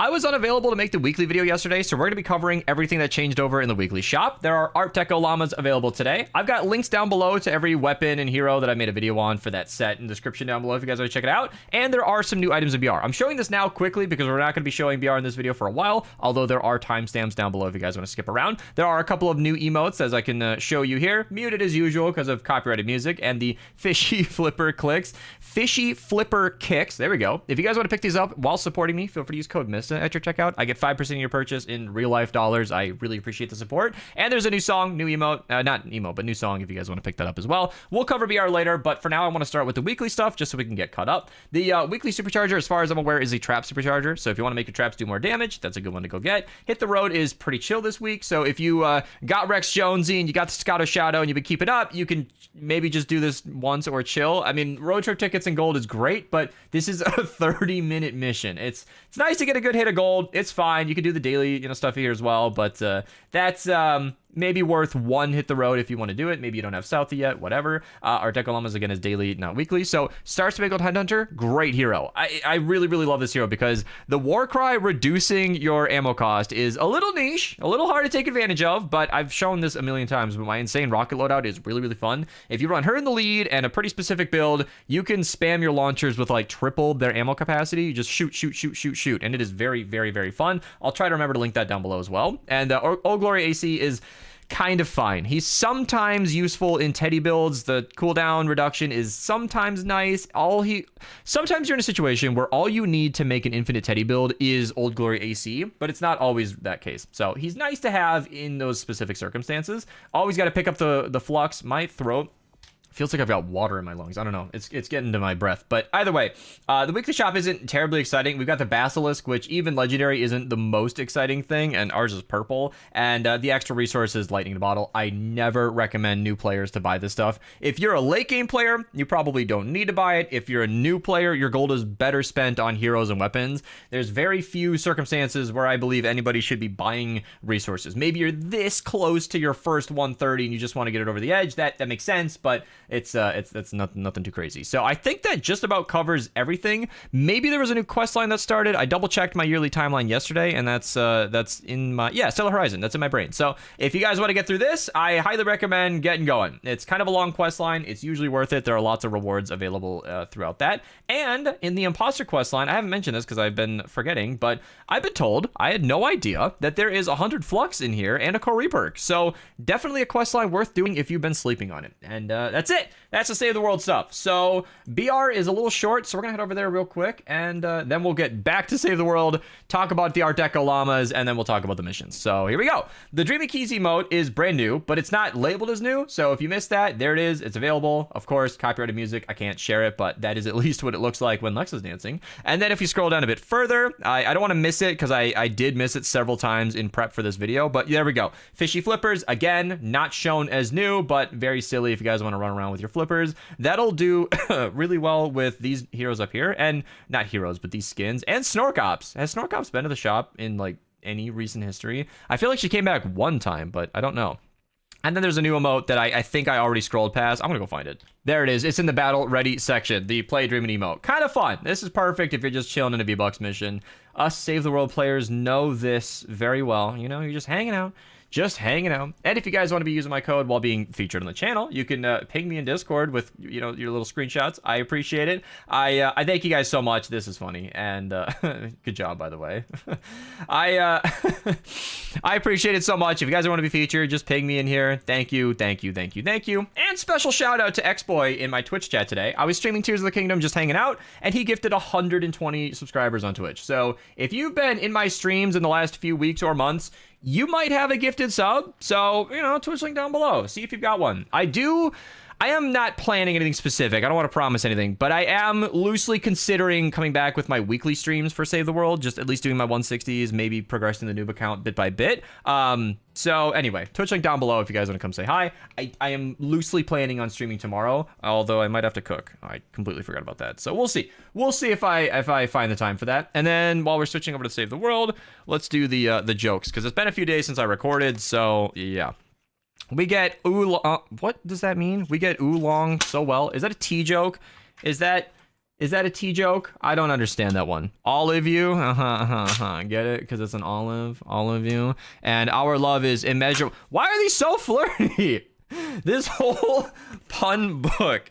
I was unavailable to make the weekly video yesterday, so we're going to be covering everything that changed over in the weekly shop. There are Art Deco Llamas available today. I've got links down below to every weapon and hero that I made a video on for that set in the description down below if you guys want to check it out. And there are some new items in BR. I'm showing this now quickly because we're not going to be showing BR in this video for a while, although there are timestamps down below if you guys want to skip around. There are a couple of new emotes, as I can show you here. Muted as usual because of copyrighted music, and the Fishy Flipper Clicks. Fishy Flipper Kicks. There we go. If you guys want to pick these up while supporting me, feel free to use code Mista at your checkout. I get 5% of your purchase in real life dollars. I really appreciate the support. And there's a new song, new emote, not emote, but new song if you guys want to pick that up as well. We'll cover BR later, but for now I want to start with the weekly stuff just so we can get caught up. The weekly supercharger, as far as I'm aware, is a trap supercharger. So if you want to make your traps do more damage, that's a good one to go get. Hit the Road is pretty chill this week. So if you got Rex Jonesy and you got the Scotto Shadow and you've been keeping up, you can maybe just do this once or chill. I mean, road trip tickets and gold is great, but this is a 30-minute mission. It's nice to get a good hit of gold. It's fine. You can do the daily, stuff here as well, but that's maybe worth one hit the road if you want to do it. Maybe you don't have Southie yet, whatever. Our Deco Llamas, again, is daily, not weekly. So Star Spangled Headhunter, great hero. I really, really love this hero because the war cry reducing your ammo cost is a little niche, a little hard to take advantage of, but I've shown this a million times, but my insane rocket loadout is really, really fun. If you run her in the lead and a pretty specific build, you can spam your launchers with like triple their ammo capacity. You just shoot, shoot, shoot, shoot, shoot. And it is very, very, very fun. I'll try to remember to link that down below as well. And Old Glory AC is kind of fine. He's sometimes useful in Teddy builds. The cooldown reduction is sometimes nice. Sometimes you're in a situation where all you need to make an infinite Teddy build is Old Glory AC, but it's not always that case. So he's nice to have in those specific circumstances. Always got to pick up the flux. My throat feels like I've got water in my lungs. I don't know. It's getting to my breath. But either way, the weekly shop isn't terribly exciting. We've got the Basilisk, which even legendary isn't the most exciting thing, and ours is purple. And the extra resources, lightning in a bottle. I never recommend new players to buy this stuff. If you're a late game player, you probably don't need to buy it. If you're a new player, your gold is better spent on heroes and weapons. There's very few circumstances where I believe anybody should be buying resources. Maybe you're this close to your first 130 and you just want to get it over the edge. That makes sense, but it's nothing too crazy. So I think that just about covers everything. Maybe there was a new quest line that started. I double checked my yearly timeline yesterday, and that's in my Stellar Horizon. That's in my brain. So if you guys want to get through this, I highly recommend getting going. It's kind of a long quest line. It's usually worth it. There are lots of rewards available throughout that. And in the imposter quest line, I haven't mentioned this because I've been forgetting, but I've been told, I had no idea, that there is 100 flux in here and a core reperk. So definitely a quest line worth doing if you've been sleeping on it. And that's it. That's the Save the World stuff. So BR is a little short, so we're gonna head over there real quick, and then we'll get back to Save the World, talk about the Art Deco Llamas, and then we'll talk about the missions. So here we go. The Dreamy Keys emote is brand new, but it's not labeled as new, so if you missed that, there it is. It's available. Of course, copyrighted music. I can't share it, but that is at least what it looks like when Lex is dancing. And then if you scroll down a bit further, I don't want to miss it because I did miss it several times in prep for this video, but there we go. Fishy Flippers, again, not shown as new, but very silly if you guys want to run around with your flippers. That'll do really well with these heroes up here, and not heroes, but these skins. And Snorkops. Has Snorkops been to the shop in like any recent history? I feel like she came back one time, but I don't know. And then there's a new emote that I think I already scrolled past. I'm gonna go find it. There it is. It's in the battle ready section. The play dreaming emote. Kind of fun. This is perfect if you're just chilling in a V-Bucks mission. Us Save the World players know this very well. You're just hanging out. Just hanging out. And if you guys want to be using my code while being featured on the channel, you can ping me in Discord with your little screenshots. I appreciate it. I thank you guys so much. This is funny, and good job, by the way. I appreciate it so much. If you guys want to be featured, just ping me in here. Thank you, thank you, thank you, thank you. And special shout out to Xboy in my Twitch chat today. I was streaming Tears of the Kingdom, just hanging out, and he gifted 120 subscribers on Twitch. So if you've been in my streams in the last few weeks or months, you might have a gifted sub. So, Twitch link down below. See if you've got one. I am not planning anything specific. I don't want to promise anything, but I am loosely considering coming back with my weekly streams for Save the World, just at least doing my 160s, maybe progressing the noob account bit by bit. So anyway, Twitch link down below if you guys want to come say hi. I am loosely planning on streaming tomorrow, although I might have to cook. I completely forgot about that. So we'll see. We'll see if I find the time for that. And then while we're switching over to Save the World, let's do the jokes, because it's been a few days since I recorded, so yeah. We get oolong. What does that mean? We get oolong so well. Is that a tea joke? Is that Is that a T joke? I don't understand that one. Olive you? Get it? Because it's an olive. Olive you. And our love is immeasurable. Why are these so flirty? This whole pun book,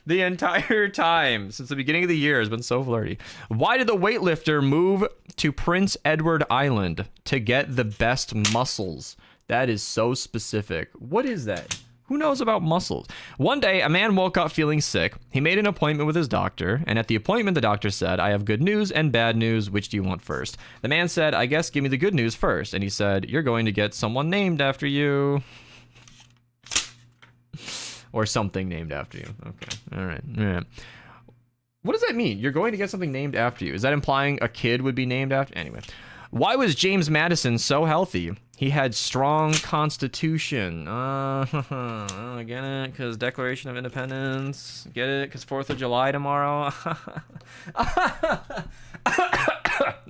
the entire time since the beginning of the year, has been so flirty. Why did the weightlifter move to Prince Edward Island to get the best muscles? That is so specific. What is that? Who knows about muscles? One day, a man woke up feeling sick. He made an appointment with his doctor, and at the appointment, the doctor said, I have good news and bad news. Which do you want first? The man said, I guess give me the good news first. And he said, you're going to get someone named after you. Or something named after you. Okay. All right. All right. What does that mean? You're going to get something named after you. Is that implying a kid would be named after? Anyway. Why was James Madison so healthy? He had strong constitution. Get it? Because Declaration of Independence. Get it? Because 4th of July tomorrow.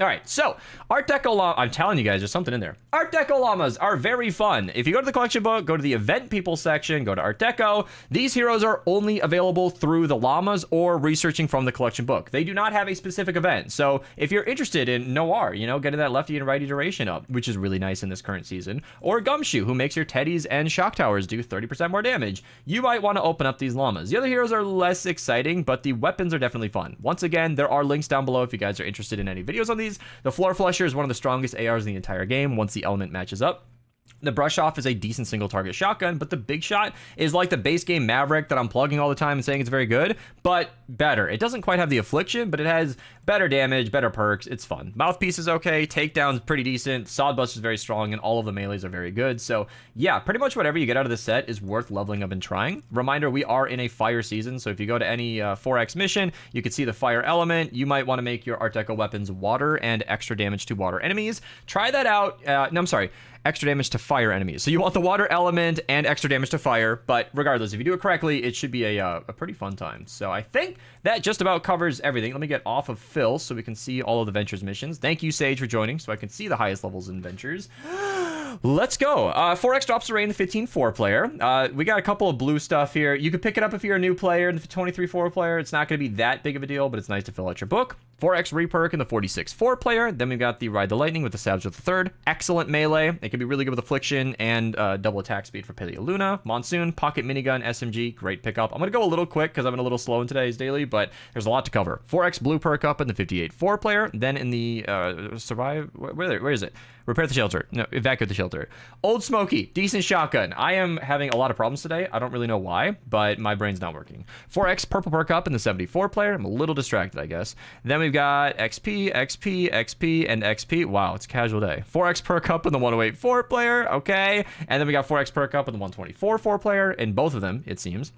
All right, so Art Deco Llamas, I'm telling you guys, there's something in there. Art Deco Llamas are very fun. If you go to the collection book, go to the event people section, go to Art Deco. These heroes are only available through the llamas or researching from the collection book. They do not have a specific event. So if you're interested in Noir, you know, getting that lefty and righty duration up, which is really nice in this current season, or Gumshoe, who makes your teddies and shock towers do 30% more damage, you might want to open up these llamas. The other heroes are less exciting, but the weapons are definitely fun. Once again, there are links down below if you guys are interested in any videos on these. The Floor Flusher is one of the strongest ARs in the entire game once the element matches up. The Brush Off is a decent single target shotgun, but the Big Shot is like the base game Maverick that I'm plugging all the time and saying it's very good, but better. It doesn't quite have the Affliction, but it has better damage, better perks. It's fun. Mouthpiece is okay. Takedown's pretty decent. Sawdust is very strong, and all of the melees are very good. So yeah, pretty much whatever you get out of the set is worth leveling up and trying. Reminder, we are in a fire season, so if you go to any 4X mission, you can see the fire element. You might want to make your Art Deco weapons water and extra damage to water enemies. Try that out. No, I'm sorry. Extra damage to fire enemies. So you want the water element and extra damage to fire, but regardless, if you do it correctly, it should be a pretty fun time. So I think that just about covers everything. Let me get off of Phil so we can see all of the Ventures missions. Thank you, Sage, for joining so I can see the highest levels in Ventures. Let's go. 4X drops array in the 15-4 player. We got a couple of blue stuff here. You could pick it up if you're a new player. In the 23-4 player, it's not going to be that big of a deal, but it's nice to fill out your book. 4X reperk in the 46-4 player. Then we've got the Ride the Lightning with the Sabs with the third. Excellent melee. It can be really good with Affliction and double attack speed for Paleo Luna. Monsoon, Pocket Minigun, SMG, great pickup. I'm going to go a little quick because I've been a little slow in today's daily, but there's a lot to cover. 4X blue perk up in the 58-4 player. Then in the Survive, where is it? Repair the Shelter. No, Evacuate the Shelter. Old Smoky, decent shotgun. I am having a lot of problems today. I don't really know why, but my brain's not working. 4X purple perk up in the 74 player. I'm a little distracted, I guess. Then we've got XP, XP, XP, and XP. Wow, it's a casual day. 4X perk up in the 108-4 player. Okay. And then we got 4X perk up in the 124-4 player. In both of them, it seems.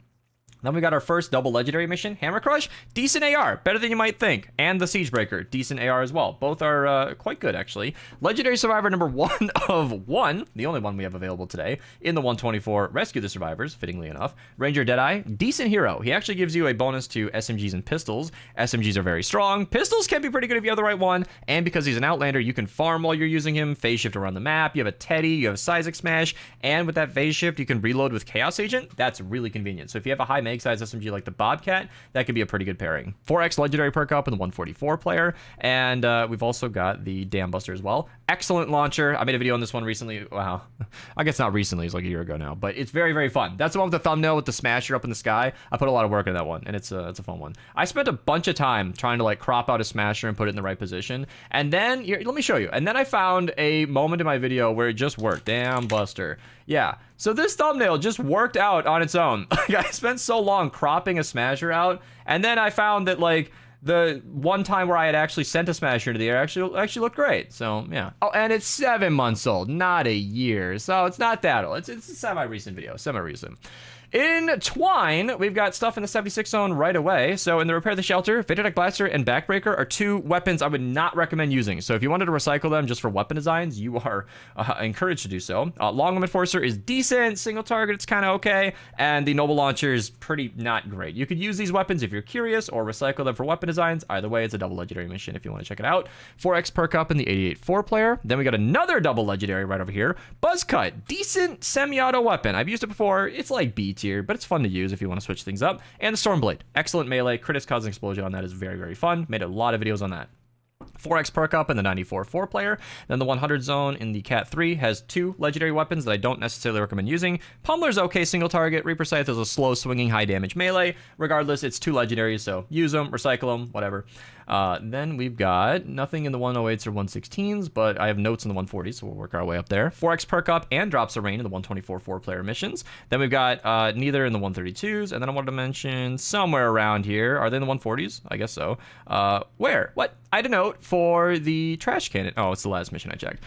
Then we got our first double legendary mission, Hammer Crush. Decent AR, better than you might think. And the Siegebreaker, decent AR as well. Both are quite good, actually. Legendary Survivor number 1 of 1, the only one we have available today, in the 124, Rescue the Survivors, fittingly enough. Ranger Deadeye, decent hero. He actually gives you a bonus to SMGs and pistols. SMGs are very strong. Pistols can be pretty good if you have the right one. And because he's an Outlander, you can farm while you're using him, phase shift around the map. You have a Teddy, you have Seismic Smash, and with that phase shift, you can reload with Chaos Agent. That's really convenient. So if you have a high mag size SMG like the Bobcat, that could be a pretty good pairing. 4X legendary perk up in the 144 player, and we've also got the Dam Buster as well. Excellent launcher. I made a video on this one recently. Wow, I guess not recently, it's like a year ago now, but it's very, very fun. That's the one with the thumbnail with the smasher up in the sky. I put a lot of work in that one, and it's a fun one. I spent a bunch of time trying to like crop out a smasher and put it in the right position, and then here, let me show you. And then I found a moment in my video where it just worked. Dam Buster. Yeah. So this thumbnail just worked out on its own. Like, I spent so long cropping a smasher out, and then I found that like the one time where I had actually sent a smasher into the air actually looked great. So yeah. Oh, and it's 7 months old, not a year. So it's not that old. It's a semi-recent video, semi-recent. In Twine, we've got stuff in the 76 zone right away. So in the Repair the Shelter, Vitadec Blaster and Backbreaker are two weapons I would not recommend using. So if you wanted to recycle them just for weapon designs, you are encouraged to do so. Long Enforcer is decent. Single target, it's kind of okay. And the Noble Launcher is pretty not great. You could use these weapons if you're curious or recycle them for weapon designs. Either way, it's a double legendary mission if you want to check it out. 4X perk up in the 88-4 player. Then we got another double legendary right over here. Buzzcut, decent semi-auto weapon. I've used it before. It's like B2. tier, but it's fun to use if you want to switch things up. And the Stormblade, excellent melee. Critics causing explosion on that is very, very fun. Made a lot of videos on that. 4x perk up in the 94 4-player. Then the 100 zone in the Cat 3 has 2 legendary weapons that I don't necessarily recommend using. Pummeler's okay single target. Reaper Scythe is a slow swinging high damage melee. Regardless, it's 2 legendaries, so use them, recycle them, whatever. Then we've got nothing in the 108s or 116s, but I have notes in the 140s, so we'll work our way up there. 4x perk up and drops a rain in the 124 4-player missions. Then we've got neither in the 132s, and then I wanted to mention somewhere around here. Are they in the 140s? I guess so. Where? What? I had a note for the trash cannon. Oh, it's the last mission I checked.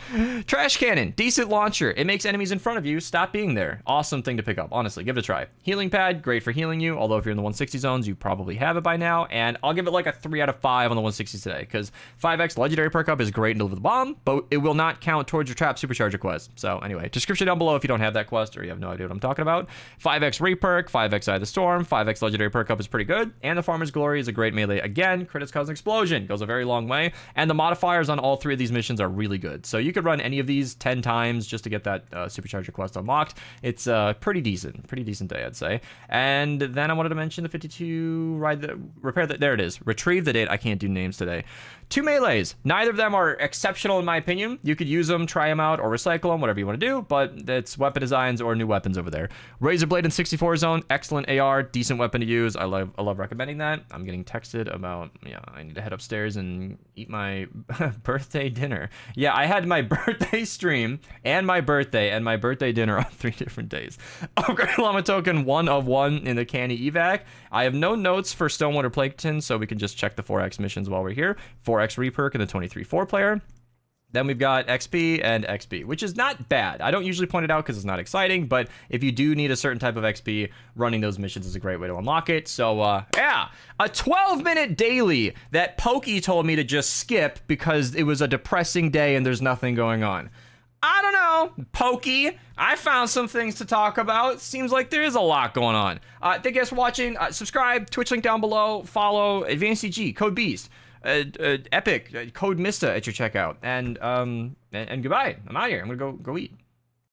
Trash cannon, decent launcher. It makes enemies in front of you stop being there. Awesome thing to pick up, honestly. Give it a try. Healing pad, great for healing you. Although if you're in the 160 zones, you probably have it by now. And I'll give it like a 3 out of 5 on the 160s today, because 5x legendary perk up is great and deliver the bomb, but it will not count towards your trap supercharger quest. So anyway, description down below if you don't have that quest or you have no idea what I'm talking about. 5x reperk, 5x Eye of the Storm, 5x legendary perk up is pretty good. And the Farmer's Glory is a great melee. Again, critics cause an explosion. Goes a very long way. And the modifiers on all 3 of these missions are really good. So you could run any of these 10 times just to get that supercharger quest unlocked. It's pretty decent day, I'd say. And then I wanted to mention the 52 there it is. Retrieve the date. I can't do names today. 2 melees. Neither of them are exceptional in my opinion. You could use them, try them out, or recycle them, whatever you want to do, but it's weapon designs or new weapons over there. Razor Blade in 64 zone, excellent AR, decent weapon to use. I love recommending that. I'm getting texted about, yeah, I need to head upstairs and eat my birthday dinner. Yeah, I had my birthday stream and my birthday dinner on 3 different days. Upgrade Llama token 1 of 1 in the canny evac. I have no notes for Stonewater Plankton, so we can just check the 4x missions while we're here. 4x reperk in the 23 4-player. Then we've got XP and XP, which is not bad. I don't usually point it out because it's not exciting, but if you do need a certain type of XP, running those missions is a great way to unlock it. So, yeah, a 12-minute daily that Pokey told me to just skip because it was a depressing day and there's nothing going on. I don't know, Pokey. I found some things to talk about. Seems like there is a lot going on. Thank you guys for watching. Subscribe, Twitch link down below. Follow Advanced CG, Code Beast. Epic, code Mista at your checkout, and goodbye. I'm out of here. I'm gonna go eat.